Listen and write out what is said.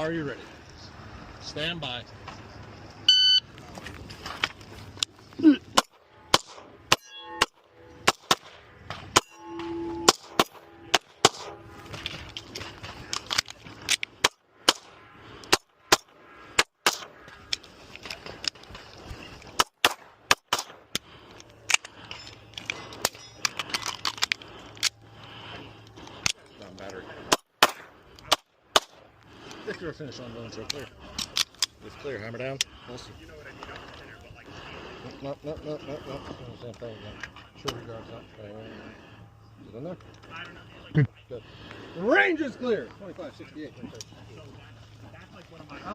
Are you ready? Stand by. Down battery. If you're finished on going, so clear. It's clear. Hammer down. Holster. No. Same thing again. Sure regards that. Is it in there? Good. The range is clear. 2568.